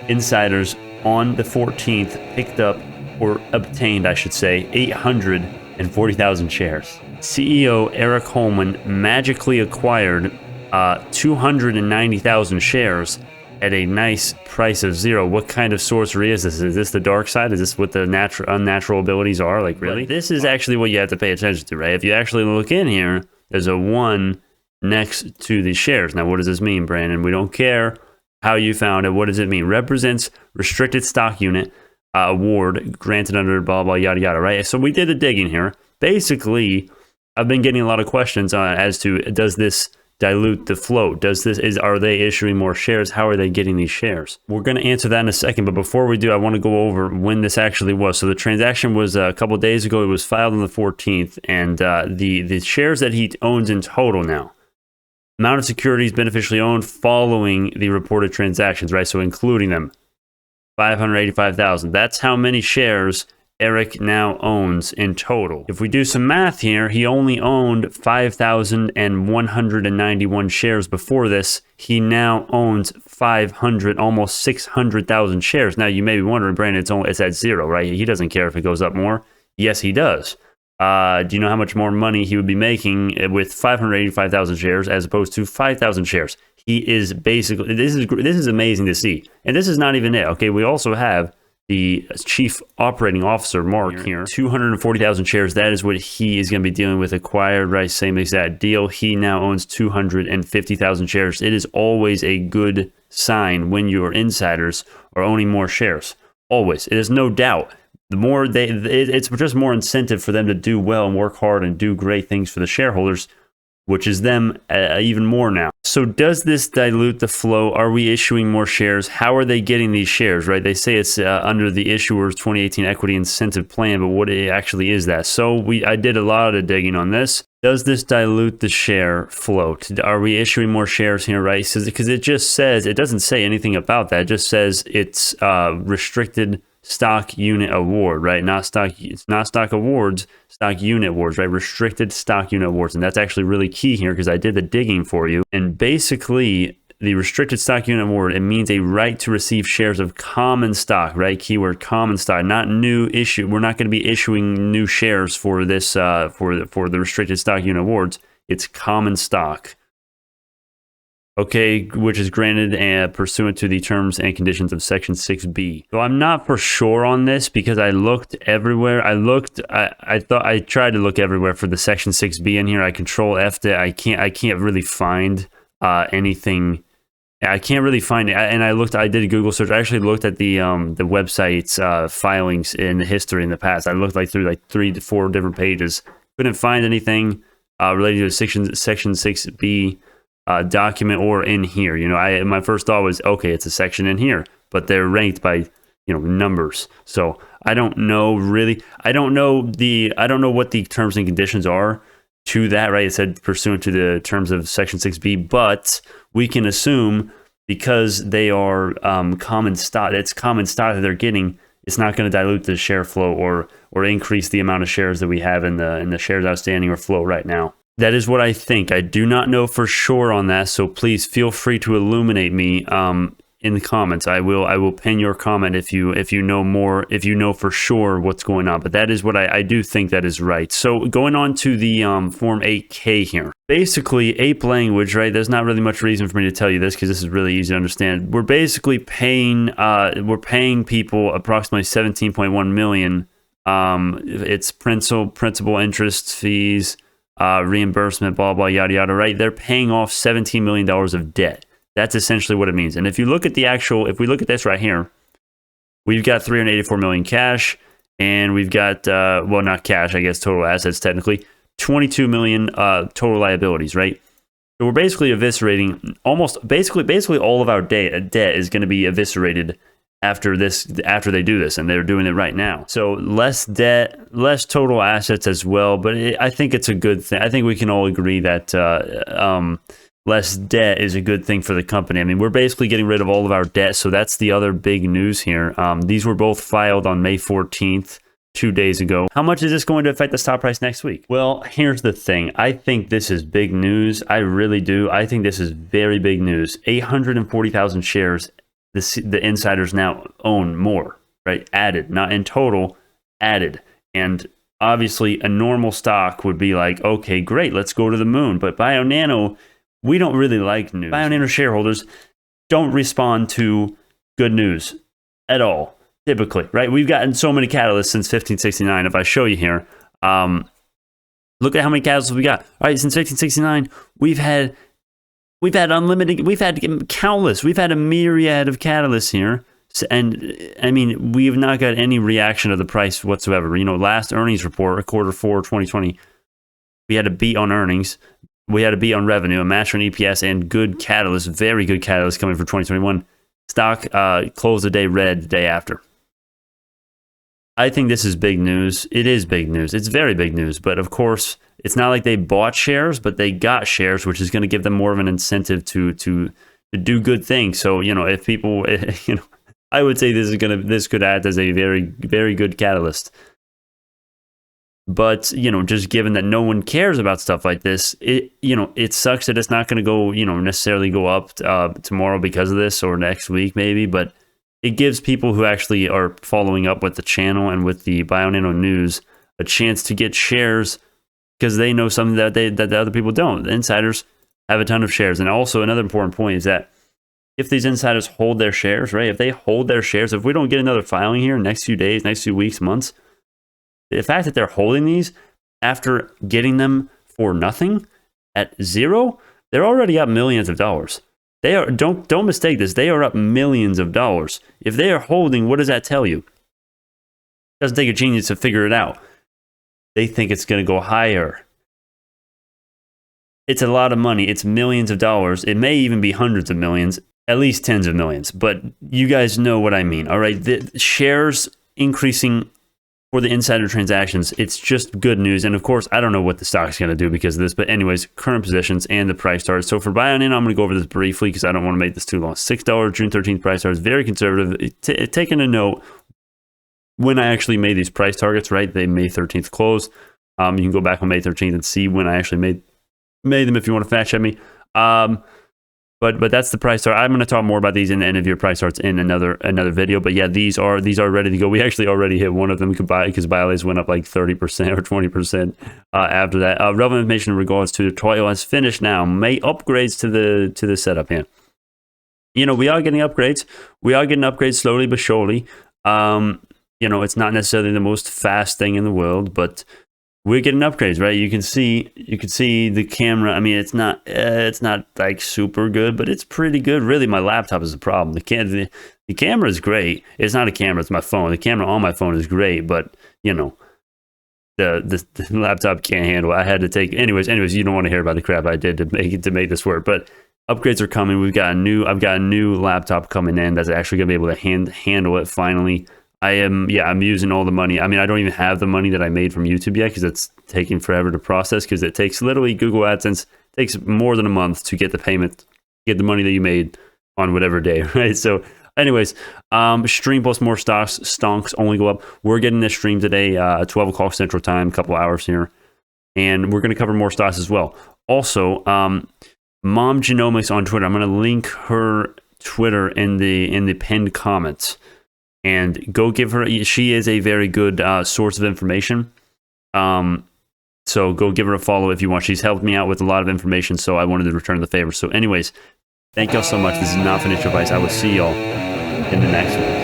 insiders on the 14th picked up, or obtained, I should say, 840,000 shares. CEO Eric Holman magically acquired 290,000 shares at a nice price of 0. What kind of sorcery is this? Is this the dark side? Is this what the unnatural abilities are? Like, really? But this is actually what you have to pay attention to, right? If you actually look in here, there's a 1 next to the shares. Now, what does this mean, Brandon? We don't care how you found it. What does it mean? Represents restricted stock unit award granted under blah, blah, yada, yada, right? So we did a digging here. Basically, I've been getting a lot of questions as to, does this dilute the float? Are they issuing more shares? How are they getting these shares? We're going to answer that in a second, but before we do, I want to go over when this actually was. So the transaction was a couple of days ago. It was filed on the 14th, and the shares that he owns in total now, amount of securities beneficially owned following the reported transactions, right? So including them, 585,000. That's how many shares Eric now owns in total. If we do some math here, he only owned 5,191 shares before this. He now owns 500, almost 600,000 shares. Now you may be wondering, Brandon, it's at 0, right? He doesn't care if it goes up more. Yes, he does. Do you know how much more money he would be making with 585,000 shares as opposed to 5,000 shares? He is basically, this is amazing to see. And this is not even it. Okay, we also have the chief operating officer, Mark, here, 240,000 shares. That is what he is going to be dealing with, acquired, right? Same exact deal. He now owns 250,000 shares. It is always a good sign when your insiders are owning more shares. Always. It is no doubt. The more it's just more incentive for them to do well and work hard and do great things for the shareholders, which is them even more now. So does this dilute the flow? Are we issuing more shares? How are they getting these shares, right? They say it's under the issuer's 2018 equity incentive plan, but what actually is that? So I did a lot of digging on this. Does this dilute the share float? Are we issuing more shares here, right? Because it just says, it doesn't say anything about that. It just says it's restricted stock unit award, right? It's not stock awards, stock unit awards, right? Restricted stock unit awards. And that's actually really key here because I did the digging for you. And basically, the restricted stock unit award, it means a right to receive shares of common stock, right? Keyword common stock, not new issue. We're not going to be issuing new shares for this, for the restricted stock unit awards. It's common stock. Okay, which is granted pursuant to the terms and conditions of Section 6B. So I'm not for sure on this because I looked everywhere. I tried to look everywhere for the Section 6B in here. I Control F'd it. I can't really find anything. I can't really find it. And I did a Google search. I actually looked at the website's filings in the history in the past. I looked through 3 to 4 different pages. Couldn't find anything related to Section 6B. Document or in here. My first thought was, okay, it's a section in here, but they're ranked by numbers. So I don't know really. I don't know what the terms and conditions are to that, right? It said pursuant to the terms of Section 6B, but we can assume because they are common stock, it's common stock that they're getting. It's not going to dilute the share flow or increase the amount of shares that we have in the shares outstanding or flow right now. That is what I think. I do not know for sure on that, so please feel free to illuminate me in the comments. I will pin your comment if you know more, if you know for sure what's going on. But that is what I do think that is right. So going on to the Form 8K here. Basically, ape language, right? There's not really much reason for me to tell you this because this is really easy to understand. We're basically paying people approximately 17.1 million. It's principal, interest, fees, reimbursement, blah, blah, yada, yada, right? They're paying off $17 million of debt. That's essentially what it means. And if you look at if we look at this right here, we've got 384 million cash, and we've got, well, not cash, I guess, total assets technically, 22 million total liabilities, right? So we're basically eviscerating basically all of our debt is going to be eviscerated after they do this, and they're doing it right now. So less debt, less total assets as well, but I think it's a good thing. I think we can all agree that less debt is a good thing for the company. I mean, we're basically getting rid of all of our debt, so that's the other big news here. These were both filed on May 14th, 2 days ago. How much is this going to affect the stock price next week? Well, here's the thing. I think this is big news. I really do. I think this is very big news. 840,000 shares the insiders now own more, right? Added, not in total, added. And obviously a normal stock would be like, okay, great, let's go to the moon. But Bionano, we don't really like news. Bionano shareholders don't respond to good news at all, typically, right? We've gotten so many catalysts since 1569. If I show you here, look at how many catalysts we got. All right, since 1569, we've had unlimited, we've had countless, we've had a myriad of catalysts here. And I mean, we've not got any reaction of the price whatsoever. You know, last earnings report, Q4 2020, we had a beat on earnings. We had a beat on revenue, a match on EPS, and good catalyst, very good catalyst coming for 2021. Stock closed the day red the day after. I think this is big news. It is big news. It's very big news. But of course, it's not like they bought shares, but they got shares, which is going to give them more of an incentive to do good things. So, you know, if people, you know, I would say this could act as a very, very good catalyst. But, you know, just given that no one cares about stuff like this, it sucks that it's not going to go, you know, necessarily go up tomorrow because of this, or next week maybe. But it gives people who actually are following up with the channel and with the Bionano news a chance to get shares, because they know something that the other people don't. The insiders have a ton of shares. And also another important point is that if these insiders hold their shares, right? If they hold their shares, if we don't get another filing here in the next few days, next few weeks, months, the fact that they're holding these after getting them for nothing at zero, they're already up millions of dollars. They are, don't mistake this, they are up millions of dollars. If they are holding, what does that tell you? It doesn't take a genius to figure it out. They think it's going to go higher. It's a lot of money. It's millions of dollars. It may even be hundreds of millions, at least tens of millions. But you guys know what I mean, all right? The shares increasing for the insider transactions, it's just good news. And of course, I don't know what the stock's going to do because of this. But anyways, current positions and the price target. So for Bionano, I'm going to go over this briefly because I don't want to make this too long. $6 June 13th price target is very conservative. Taking a note, when I actually made these price targets, right? They May 13th closed. You can go back on May 13th and see when I actually made them if you want to fact check me. But that's the price chart. I'm going to talk more about these in the end of your price charts in another video. But yeah, these are ready to go. We actually already hit one of them because BIOLs went up like 30% or 20% after that. Relevant information in regards to the trial has finished now. May upgrades to the setup here. You know, we are getting upgrades. We are getting upgrades slowly but surely. You know, it's not necessarily the most fast thing in the world, but we're getting upgrades, right? You can see the camera. I mean, it's not like super good, but it's pretty good. Really, my laptop is the problem. The camera is great. It's not a camera, it's my phone. The camera on my phone is great, but you know, the laptop can't handle it. I had to take anyways, you don't want to hear about the crap I did to make this work. But upgrades are coming. I've got a new laptop coming in that's actually gonna be able to handle it finally. I'm using all the money. I mean, I don't even have the money that I made from YouTube yet because it's taking forever to process, because it takes literally Google AdSense takes more than a month to get the payment, get the money that you made on whatever day, right? So anyways, stream plus more stonks only go up. We're getting this stream today, 12 o'clock Central Time, a couple hours here. And we're going to cover more stocks as well. Also, Mom Genomics on Twitter. I'm going to link her Twitter in the pinned comments. And go give her, she is a very good source of information. So go give her a follow if you want. She's helped me out with a lot of information, so I wanted to return the favor. So anyways, thank y'all so much. This is not financial advice. I will see y'all in the next one.